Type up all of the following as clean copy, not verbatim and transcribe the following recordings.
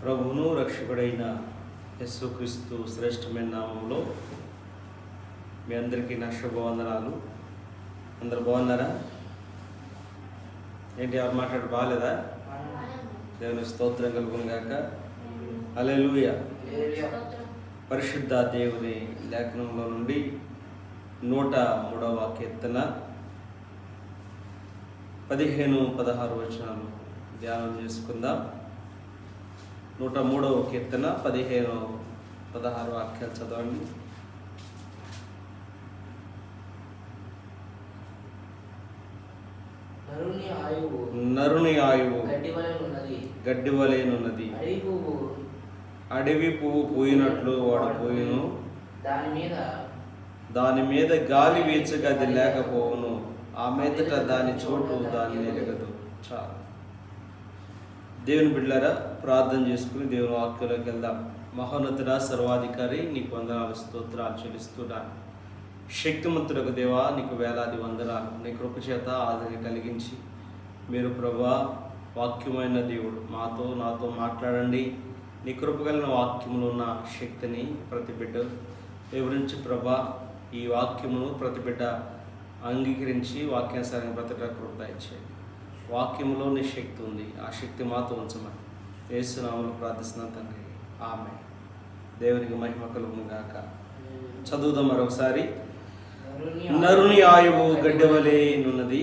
ప్రభువును రక్షకుడైన యేసుక్రీస్తు శ్రేష్టమైన నామంలో మీ అందరికీ నా శుభవందనాలు. అందరు బాగున్నారా? ఏంటి ఎవరు మాట్లాడు బాగాలేదా? దేవుని స్తోత్రం కలుగును గాక. హల్లెలూయా. పరిశుద్ధ దేవుని లేఖనంలో నుండి 103వ కీర్తన 15-16 వచనాలు ధ్యానం చేసుకుందాం. 103వ కీర్తన 15-16 వాక్యాలు చదవండి. నరుని ఆయువు గడ్డివలెనున్నది, అడవి పువ్వు పూయినట్లు వాడు పూయును, దాని మీద గాలి వీచగా అది లేకపోవును, ఆ మీదట దాని చోటు దాన్ని ఎరగదు. చాలు. దేవుని బిడ్డలారా, ప్రార్థన చేసుకుని దేవుని వాక్యంలోకి వెళ్దాం. మహోన్నతుడా, సర్వాధికారి, నీకు వందనాలు, స్తోత్రాలు చెల్లిస్తున్నాను. శక్తిమంతుడకు దేవా, నీకు వేలాది వందనాలు. నీ కృప చేత ఆదరణ కలిగించి మీరు ప్రభా వాక్యమైన దేవుడు నాతో మాట్లాడండి. నీ కృప కలిగిన వాక్యములో ఉన్న శక్తిని ప్రతి బిడ్డ వివరించి ప్రభా ఈ వాక్యమును ప్రతి బిడ్డ అంగీకరించి వాక్యానుసారంగా ప్రతి కృప దయచేయండి. వాక్యంలో నీ శక్తి ఉంది, ఆ శక్తి మాతో ఉంచమని యేసు నామములో ప్రార్థిస్తున్నాను తండ్రి, ఆమేన్. దేవునికి మహిమ కలుగును గాక. చదువుదాం మరొకసారి. నరుని ఆయువు గడ్డివలెనున్నది,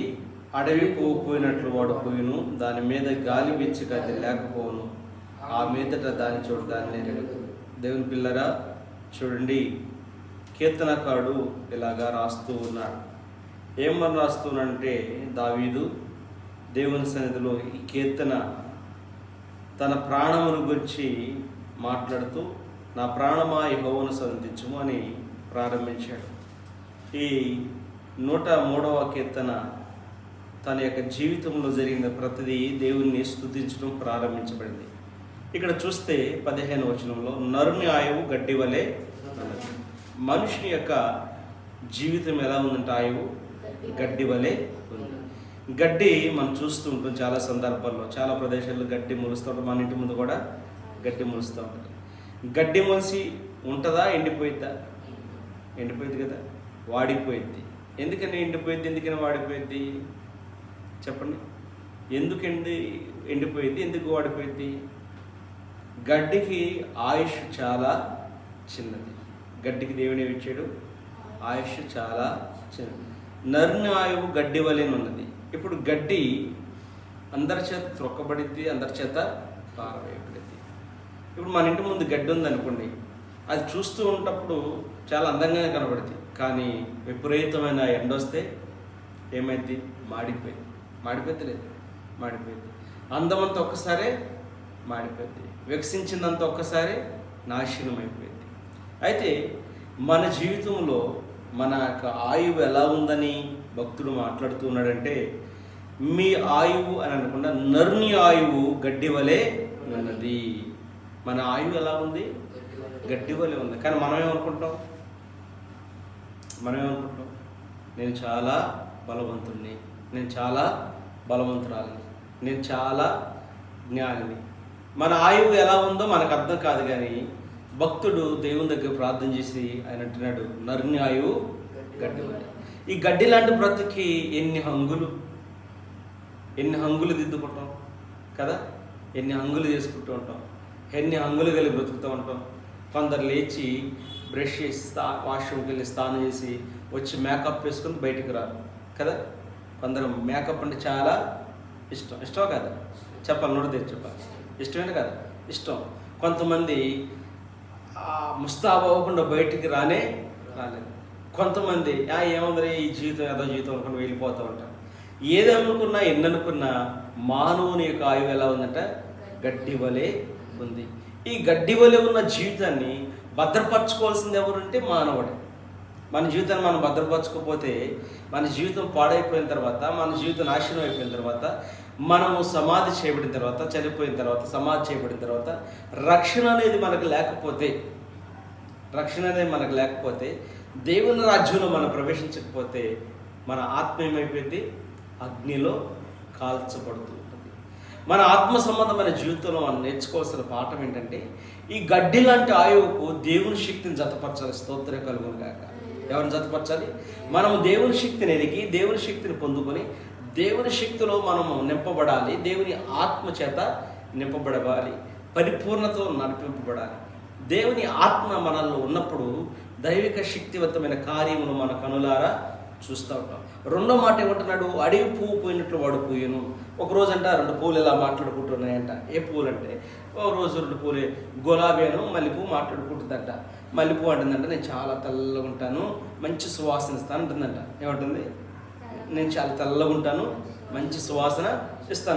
అడవి పువ్వు పోయినట్లు వాడు పోయిను, దాని మీద గాలి వీచగా అది లేకపోవును, ఆ మీదట దాని చోటు దాన్ని ఎరగదు. దేవుని పిల్లరా, చూడండి, కీర్తనకారుడు ఇలాగా రాస్తూ ఉన్నాడు. ఏమని రాస్తున్నాడంటే, దావీదు దేవుని సన్నిధిలో ఈ కీర్తన తన ప్రాణమును గురించి మాట్లాడుతూ, నా ప్రాణమా యెహోవాను స్తుతించుము అని ప్రారంభించాడు. ఈ 103వ కీర్తన తన యొక్క జీవితంలో జరిగిన ప్రతిదీ దేవుణ్ణి స్తుతించడం ప్రారంభించబడింది. ఇక్కడ చూస్తే 15వ వచనంలో నరుని ఆయువు గడ్డి వలె ఉన్నది. మనుషుని యొక్క జీవితం ఎలా ఉందంటే ఆయువు గడ్డి వలె ఉంది. గడ్డి మనం చూస్తూ ఉంటాం చాలా సందర్భాల్లో, చాలా ప్రదేశాల్లో గడ్డి మొలుస్తూ ఉంటాం. మన ఇంటి ముందు కూడా గడ్డి మొలుస్తూ ఉంటుంది. గడ్డి మొలిసి ఉంటుందా? ఎండిపోయిద్దా? ఎండిపోయింది కదా, వాడిపోయింది. ఎందుకని ఎండిపోయింది? ఎందుకని వాడిపోయింది? చెప్పండి. ఎందుకు ఎండిపోయింది? ఎందుకు వాడిపోయింది? గడ్డికి ఆయుష్ చాలా చిన్నది. గడ్డికి దేవుని ఇచ్చాడు ఆయుష్ చాలా చిన్నది. నరుని ఆయువు గడ్డి వలెనున్నది. ఇప్పుడు గడ్డి అందరి చేత త్రొక్కబడిద్ది, అందరి చేత పారవేయబడిద్ది. ఇప్పుడు మన ఇంటి ముందు గడ్డి ఉందనుకోండి, అది చూస్తూ ఉన్నప్పుడు చాలా అందంగానే కనబడుతుంది. కానీ విపరీతమైన ఎండ వస్తే ఏమైంది? మాడిపోయింది. లేదు, మాడిపోయింది. అందమంతా ఒక్కసారే మాడిపోయింది, వికసించిందంతా ఒక్కసారి నాశనం అయిపోయింది. అయితే మన జీవితంలో మన యొక్క ఆయువు ఎలా ఉందని భక్తుడు మాట్లాడుతున్నాడంటే, మీ ఆయువు అని అనకుండా నరుని ఆయువు గడ్డి వలె ఉన్నది. మన ఆయువు ఎలా ఉంది? గడ్డి వలె ఉంది. కానీ మనం ఏమనుకుంటాం? నేను చాలా బలవంతుడిని, నేను చాలా బలవంతురాలిని, నేను చాలా జ్ఞానిని. మన ఆయువు ఎలా ఉందో మనకు అర్థం కాదు. కానీ భక్తుడు దేవుని దగ్గర ప్రార్థన చేసి ఆయన అంటున్నాడు, నరుని ఆయువు గడ్డి వలె. ఈ గడ్డి లాంటి బ్రతుకి ఎన్ని హంగులు దిద్దుకుంటాం కదా, ఎన్ని హంగులు చేసుకుంటూ ఉంటాం, ఎన్ని హంగులు కలిగి బ్రతుకుతూ ఉంటాం. కొందరు లేచి బ్రష్ చేసి వాష్రూమ్కి వెళ్ళి స్నానం చేసి వచ్చి మేకప్ వేసుకొని బయటకు రారు కదా. కొందరు మేకప్ అంటే చాలా ఇష్టం కదా, చెప్పాలి, నోటి తెచ్చి చెప్పాలి, ఇష్టమేనా కదా, ఇష్టం. కొంతమంది ముస్తాబు అవ్వకుండా బయటికి రాలేదు. కొంతమంది ఏముంది ఈ జీవితం ఏదో జీవితం అనుకుని వెళ్ళిపోతూ ఉంటారు. ఏదనుకున్నా ఎన్ననుకున్నా మానవుని యొక్క ఆయువు ఎలా ఉందంటే గడ్డి వలె ఉంది. ఈ గడ్డి వలె ఉన్న జీవితాన్ని భద్రపరచుకోవాల్సింది ఎవరంటే మానవుడే. మన జీవితాన్ని మనం భద్రపరచుకోకపోతే మన జీవితం పాడైపోయిన తర్వాత, మన జీవితం నాశనం అయిపోయిన తర్వాత, మనము సమాధి చేయబడిన తర్వాత, చనిపోయిన తర్వాత, సమాధి చేయబడిన తర్వాత రక్షణ అనేది మనకు లేకపోతే దేవుని రాజ్యంలో మనం ప్రవేశించకపోతే మన ఆత్మ ఏమైపోయింది? అగ్నిలో కాల్చబడుతూ ఉంటుంది. మన ఆత్మ సంబంధమైన జీవితంలో మనం నేర్చుకోవాల్సిన పాఠం ఏంటంటే, ఈ గడ్డి లాంటి ఆయువుకు దేవుని శక్తిని జతపరచాలి. స్తోత్రం కలుగును గాక. ఎవరిని జతపరచాలి? మనము దేవుని శక్తిని ఎరిగి, దేవుని శక్తిని పొందుకొని, దేవుని శక్తిలో మనము నింపబడాలి. దేవుని ఆత్మ చేత నింపబడాలి, పరిపూర్ణతలో నడిపింపబడాలి. దేవుని ఆత్మ మనల్లో ఉన్నప్పుడు దైవిక శక్తివంతమైన కార్యములు మన కనులారా చూస్తూ ఉంటాం. రెండో మాట ఏమంటున్నాడు? అడవి పువ్వు పోయినట్లు వాడు పోయాను. ఒకరోజు అంట 2 పువ్వులు ఇలా మాట్లాడుకుంటున్నాయంట. ఏ పువ్వులు అంటే, ఒక రోజు 2 పువ్వులు, గులాబీను మల్లెపువ్వు మాట్లాడుకుంటుందంట. మల్లెపువ్వు అంటుందంట, నేను చాలా తెల్లగా ఉంటాను, మంచి సువాసన ఇస్తాను అంటుందంట. ఏమంటుంది? నేను చాలా తెల్లగా ఉంటాను, మంచి సువాసన ఇస్తాను.